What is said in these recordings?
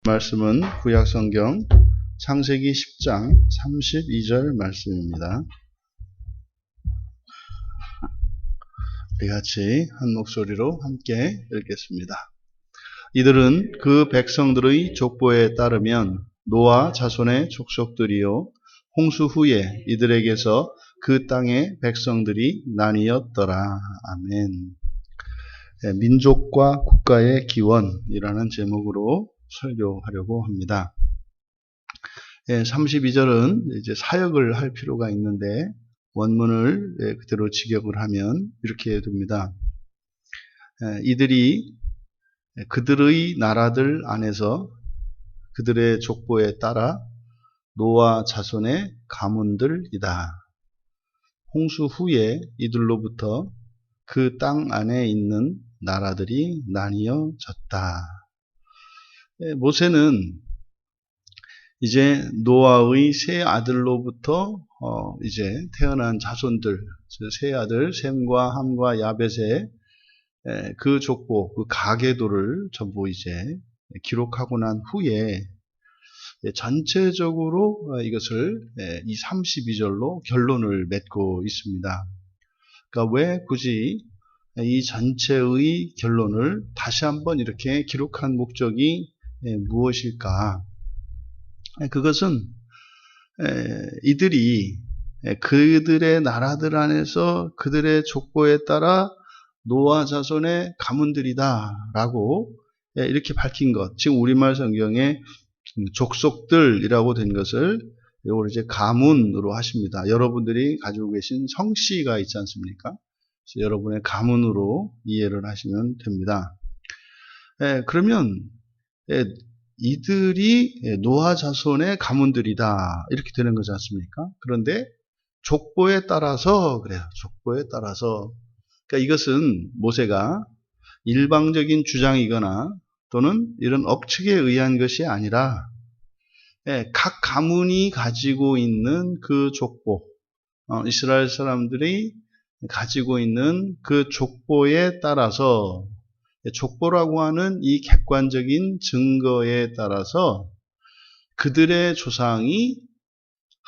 말씀은 구약성경 창세기 10장 32절 말씀입니다. 우리 같이 한 목소리로 함께 읽겠습니다. 이들은 그 백성들의 족보에 따르면 노아 자손의 족속들이요 홍수 후에 이들에게서 그 땅의 백성들이 나뉘었더라. 아멘. 민족과 국가의 기원이라는 제목으로 설교하려고 합니다. 32절은 이제 사역을 할 필요가 있는데 원문을 그대로 직역을 하면 이렇게 됩니다. 이들이 그들의 나라들 안에서 그들의 족보에 따라 노아 자손의 가문들이다. 홍수 후에 이들로부터 그 땅 안에 있는 나라들이 나뉘어졌다. 모세는 이제 노아의 세 아들로부터 이제 태어난 자손들, 세 아들 셈과 함과 야벳의 그 족보, 그 가계도를 전부 이제 기록하고 난 후에 전체적으로 이것을 이 32절로 결론을 맺고 있습니다. 그러니까 왜 굳이 이 전체의 결론을 다시 한번 이렇게 기록한 목적이 무엇일까? 그것은 이들이 그들의 나라들 안에서 그들의 족보에 따라 노아 자손의 가문들이다 라고 이렇게 밝힌 것, 지금 우리말 성경에 족속들이라고 된 것을 이걸 이제 가문으로 하십니다. 여러분들이 가지고 계신 성씨가 있지 않습니까? 그래서 여러분의 가문으로 이해를 하시면 됩니다. 그러면 이들이 노아 자손의 가문들이다 이렇게 되는 거지 않습니까? 그런데 족보에 따라서 그래요. 족보에 따라서. 그러니까 이것은 모세가 일방적인 주장이거나 또는 이런 억측에 의한 것이 아니라 각 가문이 가지고 있는 그 족보, 이스라엘 사람들이 가지고 있는 그 족보에 따라서, 족보라고 하는 이 객관적인 증거에 따라서 그들의 조상이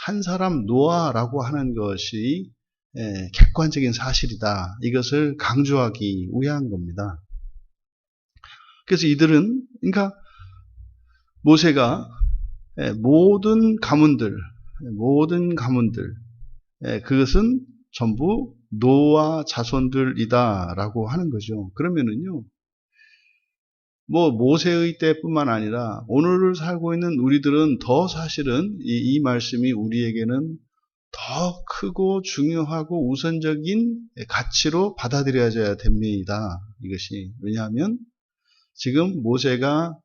한 사람 노아라고 하는 것이 객관적인 사실이다. 이것을 강조하기 위한 겁니다. 그래서 이들은, 그러니까 모세가 모든 가문들, 그것은 전부 노아 자손들이다라고 하는 거죠. 그러면은요, 뭐 모세의 때뿐만 아니라 오늘을 살고 있는 우리들은 더 사실은 이 말씀이 우리에게는 더 크고 중요하고 우선적인 가치로 받아들여져야 됩니다. 이것이 왜냐하면 지금 모세가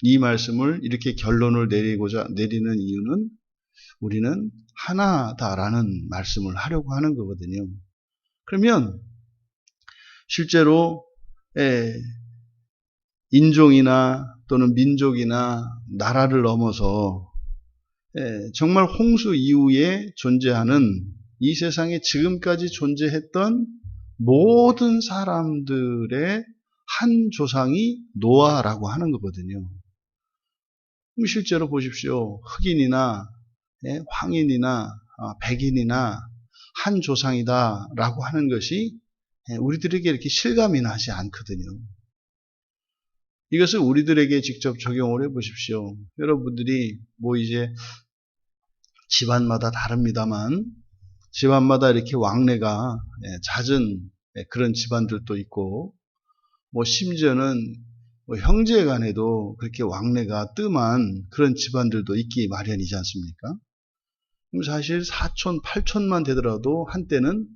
이 말씀을 이렇게 결론을 내리는 이유는 우리는 하나다라는 말씀을 하려고 하는 거거든요. 그러면 실제로 인종이나 또는 민족이나 나라를 넘어서 정말 홍수 이후에 존재하는 이 세상에 지금까지 존재했던 모든 사람들의 한 조상이 노아라고 하는 거거든요. 실제로 보십시오. 흑인이나 황인이나 백인이나 한 조상이다라고 하는 것이 우리들에게 이렇게 실감이 나지 않거든요. 이것을 우리들에게 직접 적용을 해 보십시오. 여러분들이 뭐 이제 집안마다 다릅니다만 집안마다 이렇게 왕래가 잦은 그런 집안들도 있고 뭐 심지어는 뭐 형제 간에도 그렇게 왕래가 뜸한 그런 집안들도 있기 마련이지 않습니까? 사실 4촌, 8촌만 되더라도 한때는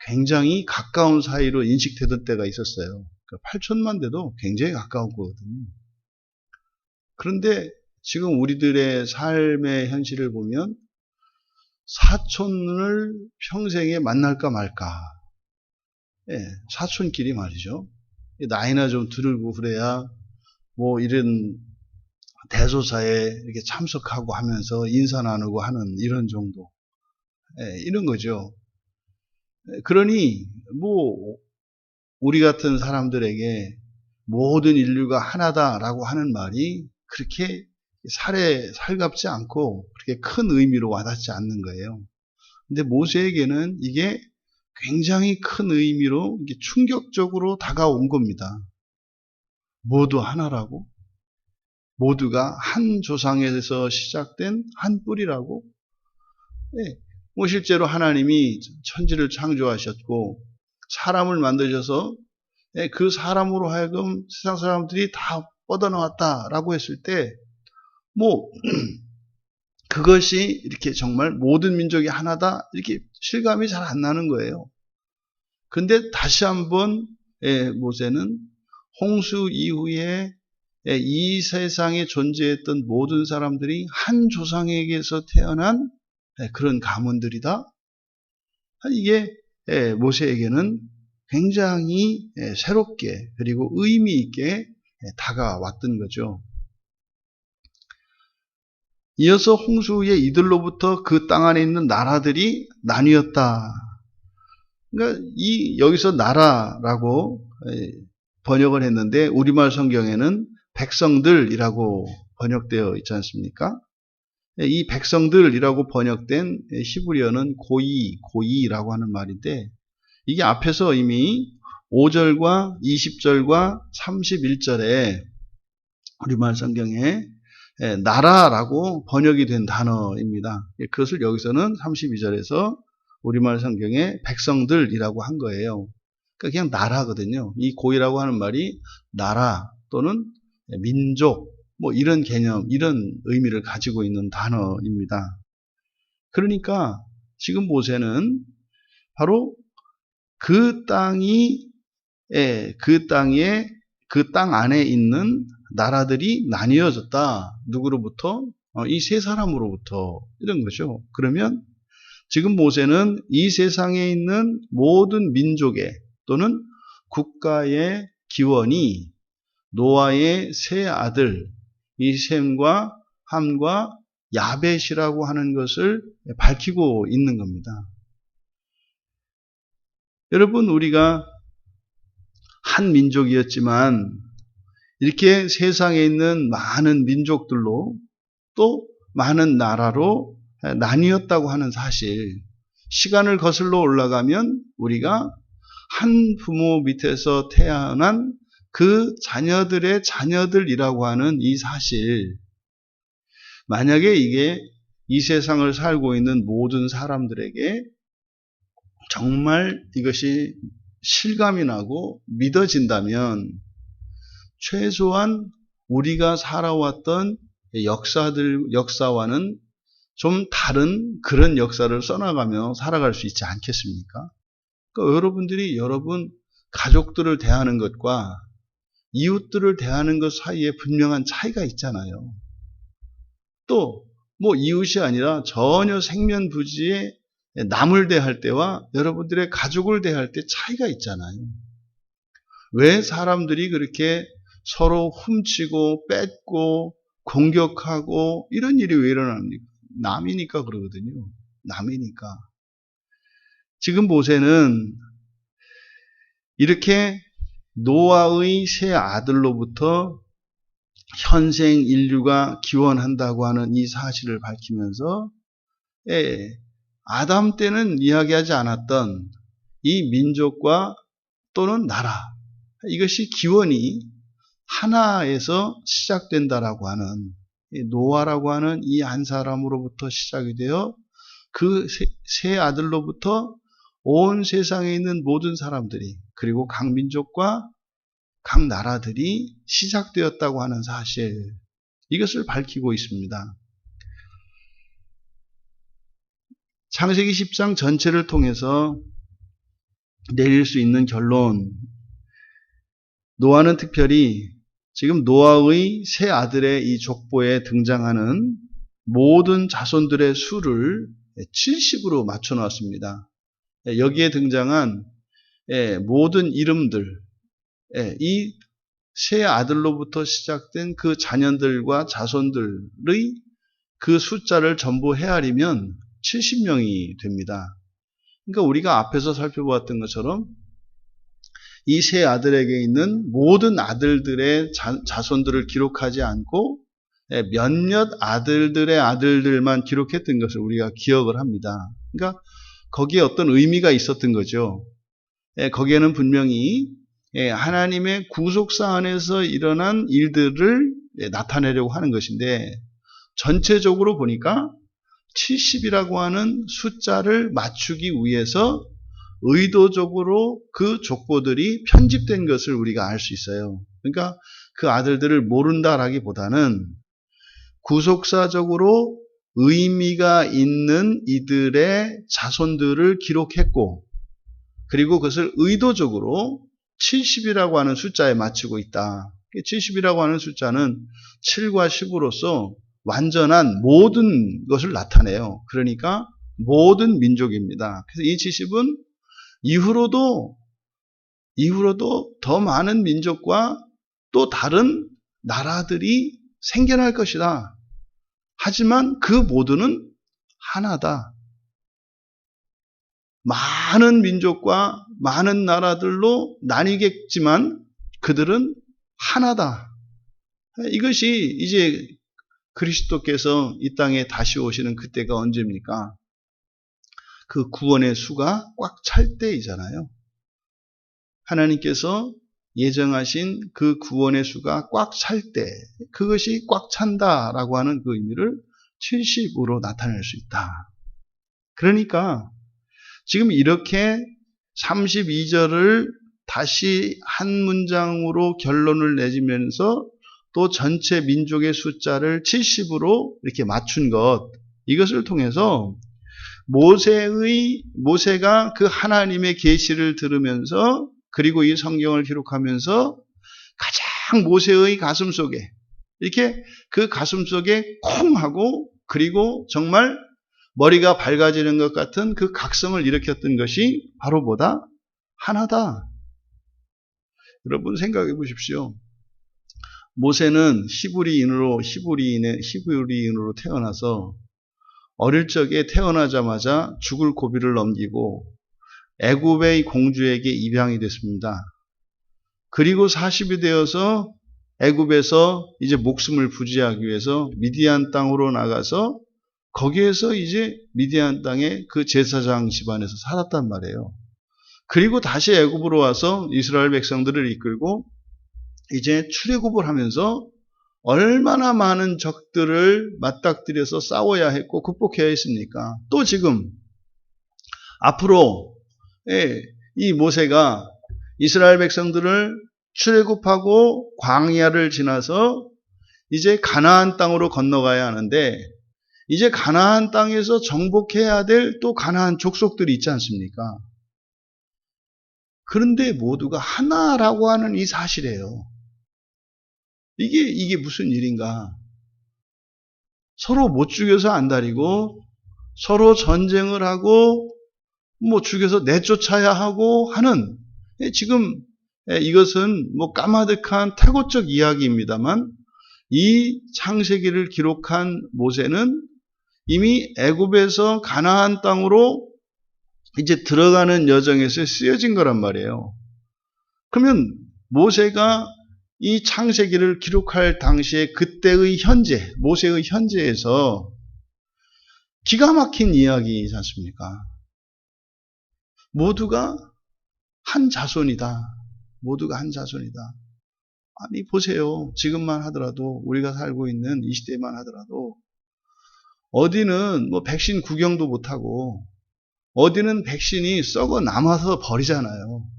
굉장히 가까운 사이로 인식되던 때가 있었어요. 8촌만 돼도 굉장히 가까운 거거든요. 그런데 지금 우리들의 삶의 현실을 보면 사촌을 평생에 만날까 말까. 사촌끼리 말이죠. 나이나 좀 들고 그래야 뭐 이런 대소사에 이렇게 참석하고 하면서 인사 나누고 하는 이런 정도. 이런 거죠. 그러니 뭐 우리 같은 사람들에게 모든 인류가 하나다라고 하는 말이 그렇게 살갑지 않고 그렇게 큰 의미로 와닿지 않는 거예요. 근데 모세에게는 이게 굉장히 큰 의미로 이게 충격적으로 다가온 겁니다. 모두 하나라고? 모두가 한 조상에서 시작된 한 뿌리라고? 네. 뭐 실제로 하나님이 천지를 창조하셨고 사람을 만드셔서 그 사람으로 하여금 세상 사람들이 다 뻗어나왔다라고 했을 때 뭐 그것이 이렇게 정말 모든 민족이 하나다 이렇게 실감이 잘 안 나는 거예요. 근데 다시 한번 모세는 홍수 이후에 이 세상에 존재했던 모든 사람들이 한 조상에게서 태어난 그런 가문들이다. 이게 모세에게는 굉장히 새롭게 그리고 의미 있게 다가왔던 거죠. 이어서 홍수 후에 이들로부터 그 땅 안에 있는 나라들이 나뉘었다. 그러니까 여기서 나라라고 번역을 했는데 우리말 성경에는 백성들이라고 번역되어 있지 않습니까? 이 백성들이라고 번역된 히브리어는 고이라고 하는 말인데 이게 앞에서 이미 5절과 20절과 31절에 우리말 성경에 나라라고 번역이 된 단어입니다. 그것을 여기서는 32절에서 우리말 성경에 백성들이라고 한 거예요. 그러니까 그냥 나라거든요. 이 고이라고 하는 말이 나라 또는 민족 뭐 이런 개념, 이런 의미를 가지고 있는 단어입니다. 그러니까 지금 모세는 바로 그 땅에 그 땅 안에 있는 나라들이 나뉘어졌다. 누구로부터? 이 세 사람으로부터 이런 거죠. 그러면 지금 모세는 이 세상에 있는 모든 민족의 또는 국가의 기원이 노아의 세 아들 이 셈과 함과 야벳이라고 하는 것을 밝히고 있는 겁니다. 여러분, 우리가 한 민족이었지만 이렇게 세상에 있는 많은 민족들로 또 많은 나라로 나뉘었다고 하는 사실, 시간을 거슬러 올라가면 우리가 한 부모 밑에서 태어난 그 자녀들의 자녀들이라고 하는 이 사실, 만약에 이게 이 세상을 살고 있는 모든 사람들에게 정말 이것이 실감이 나고 믿어진다면 최소한 우리가 살아왔던 역사와는 좀 다른 그런 역사를 써나가며 살아갈 수 있지 않겠습니까? 그러니까 여러분들이 여러분 가족들을 대하는 것과 이웃들을 대하는 것 사이에 분명한 차이가 있잖아요. 또 뭐 이웃이 아니라 전혀 생면부지에 남을 대할 때와 여러분들의 가족을 대할 때 차이가 있잖아요. 왜 사람들이 그렇게 서로 훔치고 뺏고 공격하고 이런 일이 왜 일어납니까? 남이니까 그러거든요. 남이니까. 지금 모세는 이렇게 노아의 세 아들로부터 현생 인류가 기원한다고 하는 이 사실을 밝히면서 아담 때는 이야기하지 않았던 이 민족과 또는 나라, 이것이 기원이 하나에서 시작된다라고 하는 노아라고 하는 이 한 사람으로부터 시작이 되어 그 세 아들로부터 온 세상에 있는 모든 사람들이 그리고 각 민족과 각 나라들이 시작되었다고 하는 사실, 이것을 밝히고 있습니다. 창세기 10장 전체를 통해서 내릴 수 있는 결론, 노아는 특별히 지금 노아의 세 아들의 이 족보에 등장하는 모든 자손들의 수를 70으로 맞춰놨습니다. 여기에 등장한 모든 이름들, 이 세 아들로부터 시작된 그 자녀들과 자손들의 그 숫자를 전부 헤아리면 70명이 됩니다. 그러니까 우리가 앞에서 살펴보았던 것처럼 이 세 아들에게 있는 모든 아들들의 자손들을 기록하지 않고 몇몇 아들들의 아들들만 기록했던 것을 우리가 기억을 합니다. 그러니까 거기에 어떤 의미가 있었던 거죠. 거기에는 분명히 하나님의 구속사 안에서 일어난 일들을 나타내려고 하는 것인데, 전체적으로 보니까 70이라고 하는 숫자를 맞추기 위해서 의도적으로 그 족보들이 편집된 것을 우리가 알 수 있어요. 그러니까 그 아들들을 모른다라기보다는 구속사적으로 의미가 있는 이들의 자손들을 기록했고, 그리고 그것을 의도적으로 70이라고 하는 숫자에 맞추고 있다. 70이라고 하는 숫자는 7과 10으로서 완전한 모든 것을 나타내요. 그러니까 모든 민족입니다. 그래서 이 70은 이후로도 더 많은 민족과 또 다른 나라들이 생겨날 것이다. 하지만 그 모두는 하나다. 많은 민족과 많은 나라들로 나뉘겠지만 그들은 하나다. 이것이 이제 그리스도께서 이 땅에 다시 오시는 그때가 언제입니까? 그 구원의 수가 꽉 찰 때이잖아요. 하나님께서 예정하신 그 구원의 수가 꽉 찰 때, 그것이 꽉 찬다라고 하는 그 의미를 70으로 나타낼 수 있다. 그러니까 지금 이렇게 32절을 다시 한 문장으로 결론을 내지면서 또 전체 민족의 숫자를 70으로 이렇게 맞춘 것, 이것을 통해서 모세가 그 하나님의 계시를 들으면서, 그리고 이 성경을 기록하면서 가장 모세의 가슴 속에, 이렇게 그 가슴 속에 콩 하고, 그리고 정말 머리가 밝아지는 것 같은 그 각성을 일으켰던 것이 바로 뭐다? 하나다. 여러분 생각해 보십시오. 모세는 히브리인으로 태어나서 어릴 적에 태어나자마자 죽을 고비를 넘기고 애굽의 공주에게 입양이 됐습니다. 그리고 40이 되어서 애굽에서 이제 목숨을 부지하기 위해서 미디안 땅으로 나가서 거기에서 이제 미디안 땅의 그 제사장 집안에서 살았단 말이에요. 그리고 다시 애굽으로 와서 이스라엘 백성들을 이끌고 이제 출애굽을 하면서 얼마나 많은 적들을 맞닥뜨려서 싸워야 했고 극복해야 했습니까? 또 지금 앞으로 이 모세가 이스라엘 백성들을 출애굽하고 광야를 지나서 이제 가나안 땅으로 건너가야 하는데, 이제 가나안 땅에서 정복해야 될 또 가나안 족속들이 있지 않습니까? 그런데 모두가 하나라고 하는 이 사실이에요. 이게 무슨 일인가? 서로 못 죽여서 안달이고, 서로 전쟁을 하고, 죽여서 내쫓아야 하고 하는, 지금 이것은 까마득한 태고적 이야기입니다만, 이 창세기를 기록한 모세는 이미 애굽에서 가나안 땅으로 이제 들어가는 여정에서 쓰여진 거란 말이에요. 그러면 모세가 이 창세기를 기록할 당시에 그때의 현재, 모세의 현재에서 기가 막힌 이야기이지 않습니까? 모두가 한 자손이다. 모두가 한 자손이다. 아니 보세요. 지금만 하더라도, 우리가 살고 있는 이 시대만 하더라도 어디는 백신 구경도 못하고, 어디는 백신이 썩어 남아서 버리잖아요.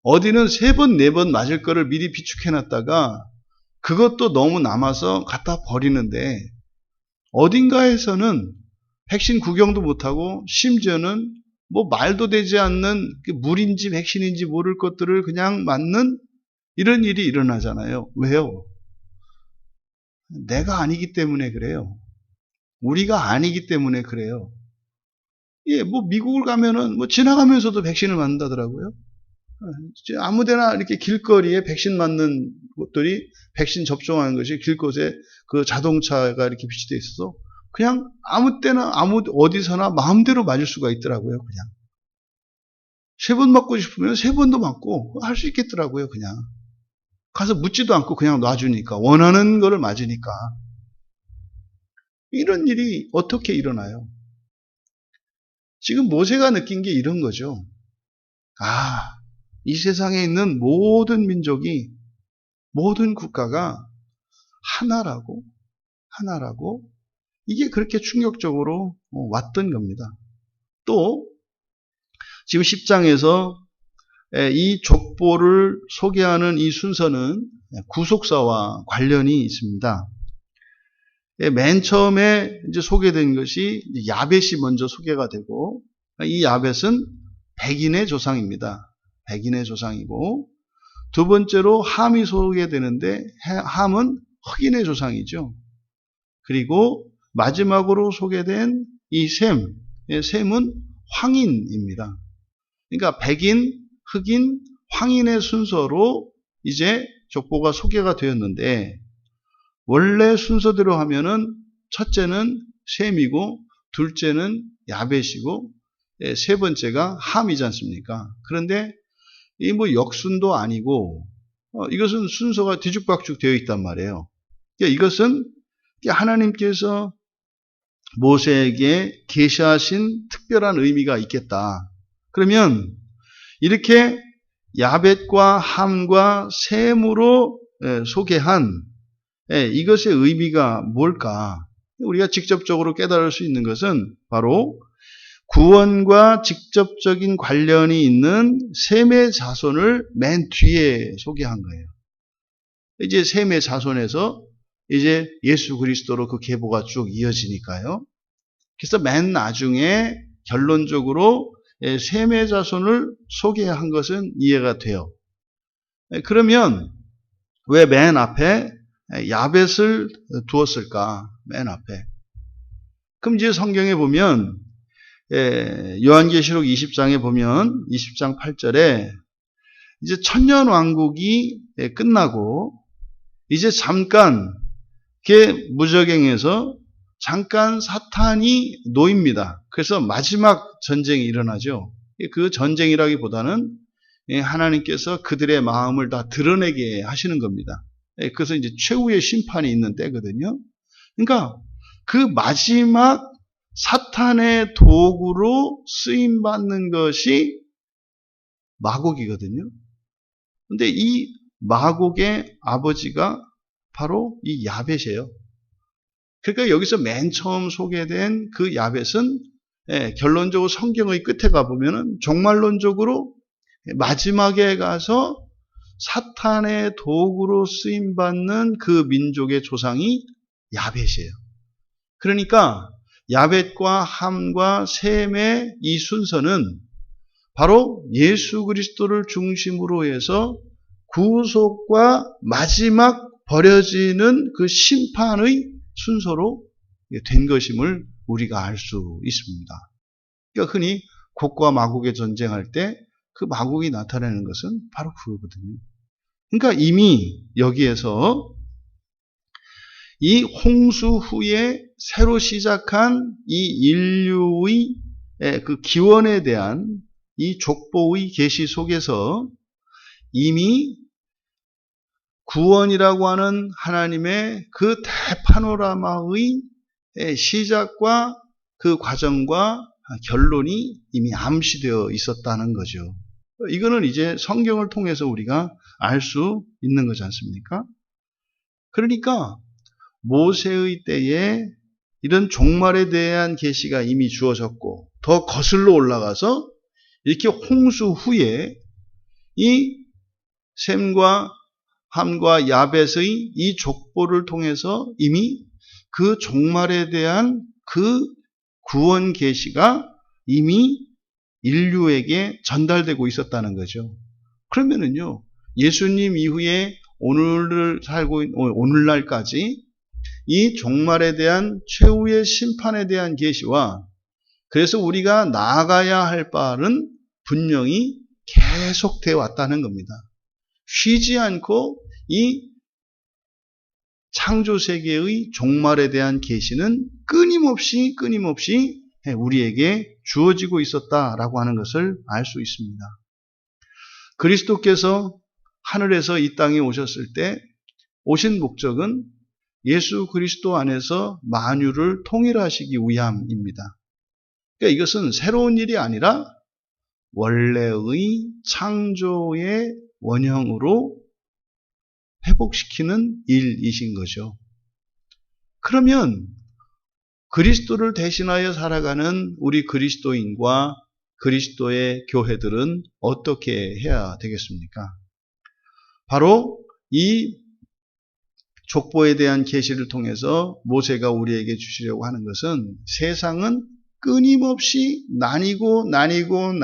어디는 3번, 4번 맞을 거를 미리 비축해놨다가 그것도 너무 남아서 갖다 버리는데, 어딘가에서는 백신 구경도 못하고 심지어는 말도 되지 않는 물인지 백신인지 모를 것들을 그냥 맞는 이런 일이 일어나잖아요. 왜요? 내가 아니기 때문에 그래요. 우리가 아니기 때문에 그래요. 미국을 가면은 지나가면서도 백신을 맞는다더라고요. 아무데나 이렇게 길거리에 백신 맞는 곳들이, 백신 접종하는 것이 길곳에 그 자동차가 이렇게 비치되어 있어서 그냥 아무 때나 어디서나 마음대로 맞을 수가 있더라고요. 그냥 3번 맞고 싶으면 3번도 맞고 할 수 있겠더라고요. 그냥 가서 묻지도 않고 그냥 놔주니까, 원하는 거를 맞으니까. 이런 일이 어떻게 일어나요? 지금 모세가 느낀 게 이런 거죠. 이 세상에 있는 모든 민족이, 모든 국가가 하나라고, 이게 그렇게 충격적으로 왔던 겁니다. 또 지금 10장에서 이 족보를 소개하는 이 순서는 구속사와 관련이 있습니다. 맨 처음에 이제 소개된 것이 야벳이 먼저 소개가 되고, 이 야벳은 백인의 조상입니다. 백인의 조상이고, 두 번째로 함이 소개되는데, 함은 흑인의 조상이죠. 그리고 마지막으로 소개된 이 셈은 황인입니다. 그러니까 백인, 흑인, 황인의 순서로 이제 족보가 소개가 되었는데, 원래 순서대로 하면은 첫째는 셈이고, 둘째는 야벳이고, 세 번째가 함이지 않습니까? 그런데 이 역순도 아니고, 이것은 순서가 뒤죽박죽 되어 있단 말이에요. 그러니까 이것은 하나님께서 모세에게 계시하신 특별한 의미가 있겠다. 그러면 이렇게 야벳과 함과 셈으로 소개한 이것의 의미가 뭘까? 우리가 직접적으로 깨달을 수 있는 것은 바로 구원과 직접적인 관련이 있는 셈의 자손을 맨 뒤에 소개한 거예요. 이제 셈의 자손에서 이제 예수 그리스도로 그 계보가 쭉 이어지니까요. 그래서 맨 나중에 결론적으로 셈의 자손을 소개한 것은 이해가 돼요. 그러면 왜 맨 앞에 야벳을 두었을까? 맨 앞에. 그럼 이제 성경에 보면 요한계시록 20장에 보면 20장 8절에 이제 천년왕국이 끝나고 이제 잠깐 무적행에서 잠깐 사탄이 놓입니다. 그래서 마지막 전쟁이 일어나죠. 그 전쟁이라기보다는 하나님께서 그들의 마음을 다 드러내게 하시는 겁니다. 그래서 이제 최후의 심판이 있는 때거든요. 그러니까 그 마지막 사탄의 도구로 쓰임받는 것이 마곡이거든요. 근데 이 마곡의 아버지가 바로 이 야벳이에요. 그러니까 여기서 맨 처음 소개된 그 야벳은 결론적으로 성경의 끝에 가보면은 종말론적으로 마지막에 가서 사탄의 도구로 쓰임받는 그 민족의 조상이 야벳이에요. 그러니까 야벳과 함과 셈의 이 순서는 바로 예수 그리스도를 중심으로 해서 구속과 마지막 벌어지는 그 심판의 순서로 된 것임을 우리가 알 수 있습니다. 그러니까 흔히 곡과 마곡의 전쟁할 때 그 마곡이 나타내는 것은 바로 그거거든요. 그러니까 이미 여기에서 이 홍수 후에 새로 시작한 이 인류의 그 기원에 대한 이 족보의 계시 속에서 이미 구원이라고 하는 하나님의 그 대파노라마의 시작과 그 과정과 결론이 이미 암시되어 있었다는 거죠. 이거는 이제 성경을 통해서 우리가 알 수 있는 거지 않습니까? 그러니까 모세의 때에 이런 종말에 대한 계시가 이미 주어졌고 더 거슬러 올라가서 이렇게 홍수 후에 이 셈과 함과 야벳의 이 족보를 통해서 이미 그 종말에 대한 그 구원 계시가 이미 인류에게 전달되고 있었다는 거죠. 그러면은요, 예수님 이후에 오늘날까지 이 종말에 대한 최후의 심판에 대한 계시와 그래서 우리가 나아가야 할 바는 분명히 계속되어 왔다는 겁니다. 쉬지 않고 이 창조세계의 종말에 대한 계시는 끊임없이 우리에게 주어지고 있었다라고 하는 것을 알 수 있습니다. 그리스도께서 하늘에서 이 땅에 오셨을 때 오신 목적은 예수 그리스도 안에서 만유를 통일하시기 위함입니다. 그러니까 이것은 새로운 일이 아니라 원래의 창조의 원형으로 회복시키는 일이신 거죠. 그러면 그리스도를 대신하여 살아가는 우리 그리스도인과 그리스도의 교회들은 어떻게 해야 되겠습니까? 바로 이 족보에 대한 계시를 통해서 모세가 우리에게 주시려고 하는 것은 세상은 끊임없이 나뉠 거라는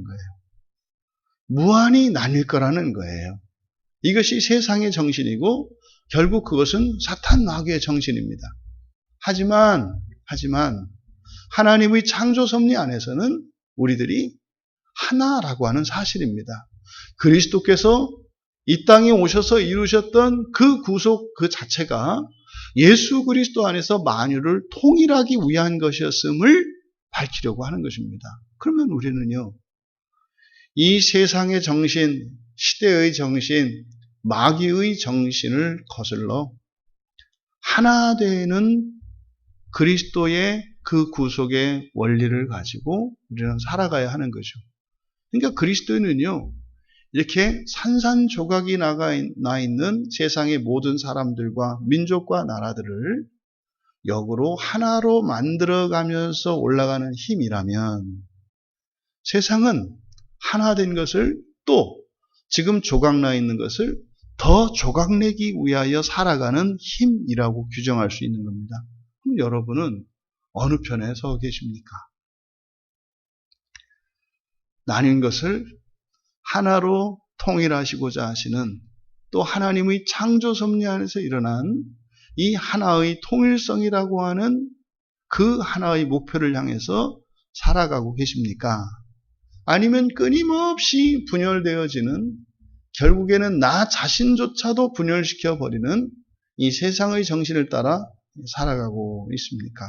거예요. 무한히 나뉠 거라는 거예요. 이것이 세상의 정신이고 결국 그것은 사탄 마귀의 정신입니다. 하지만 하나님의 창조 섭리 안에서는 우리들이 하나라고 하는 사실입니다. 그리스도께서 이 땅에 오셔서 이루셨던 그 구속 그 자체가 예수 그리스도 안에서 만유를 통일하기 위한 것이었음을 밝히려고 하는 것입니다. 그러면 우리는요, 이 세상의 정신, 시대의 정신, 마귀의 정신을 거슬러 하나 되는 그리스도의 그 구속의 원리를 가지고 우리는 살아가야 하는 거죠. 그러니까 그리스도인은요, 이렇게 산산조각이 나 있는 세상의 모든 사람들과 민족과 나라들을 역으로 하나로 만들어가면서 올라가는 힘이라면 세상은 하나 된 것을 또 지금 조각나 있는 것을 더 조각내기 위하여 살아가는 힘이라고 규정할 수 있는 겁니다. 그럼 여러분은 어느 편에 서 계십니까? 나뉜 것을 하나로 통일하시고자 하시는 또 하나님의 창조 섭리 안에서 일어난 이 하나의 통일성이라고 하는 그 하나의 목표를 향해서 살아가고 계십니까? 아니면 끊임없이 분열되어지는 결국에는 나 자신조차도 분열시켜버리는 이 세상의 정신을 따라 살아가고 있습니까?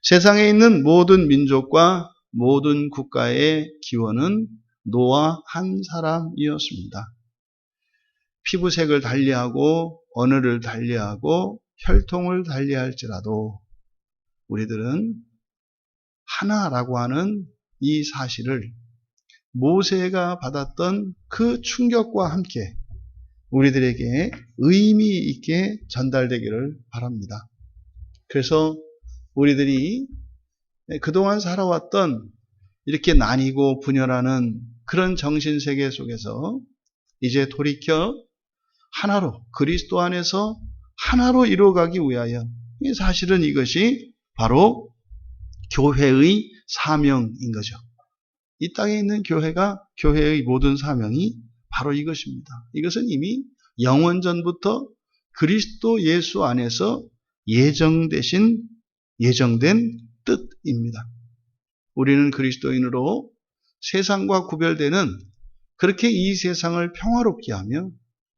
세상에 있는 모든 민족과 모든 국가의 기원은 노아 한 사람이었습니다. 피부색을 달리하고 언어를 달리하고 혈통을 달리할지라도 우리들은 하나라고 하는 이 사실을 모세가 받았던 그 충격과 함께 우리들에게 의미 있게 전달되기를 바랍니다. 그래서 우리들이 그동안 살아왔던 이렇게 나뉘고 분열하는 그런 정신세계 속에서 이제 돌이켜 하나로 그리스도 안에서 하나로 이루어가기 위하여 사실은 이것이 바로 교회의 사명인 거죠. 이 땅에 있는 교회의 모든 사명이 바로 이것입니다. 이것은 이미 영원전부터 그리스도 예수 안에서 예정된 뜻입니다. 우리는 그리스도인으로 세상과 구별되는 그렇게 이 세상을 평화롭게 하며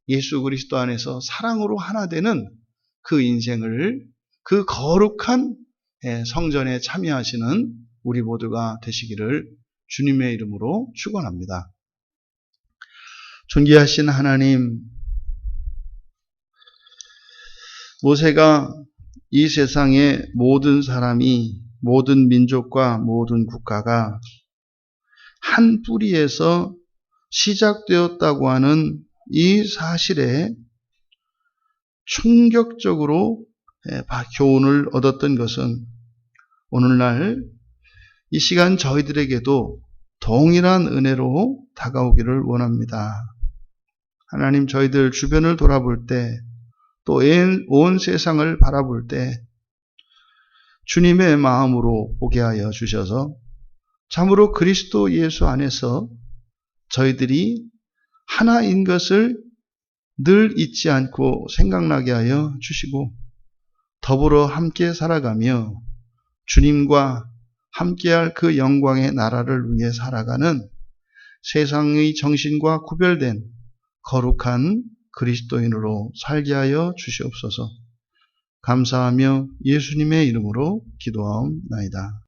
예수 그리스도 안에서 사랑으로 하나 되는 그 인생을 그 거룩한 성전에 참여하시는 우리 모두가 되시기를 주님의 이름으로 축원합니다. 존귀하신 하나님, 모세가 이 세상의 모든 사람이 모든 민족과 모든 국가가 한 뿌리에서 시작되었다고 하는 이 사실에 충격적으로 교훈을 얻었던 것은 오늘날 이 시간 저희들에게도 동일한 은혜로 다가오기를 원합니다. 하나님, 저희들 주변을 돌아볼 때 또 온 세상을 바라볼 때 주님의 마음으로 보게 하여 주셔서 참으로 그리스도 예수 안에서 저희들이 하나인 것을 늘 잊지 않고 생각나게 하여 주시고 더불어 함께 살아가며 주님과 함께할 그 영광의 나라를 위해 살아가는 세상의 정신과 구별된 거룩한 그리스도인으로 살게 하여 주시옵소서. 감사하며 예수님의 이름으로 기도하옵나이다.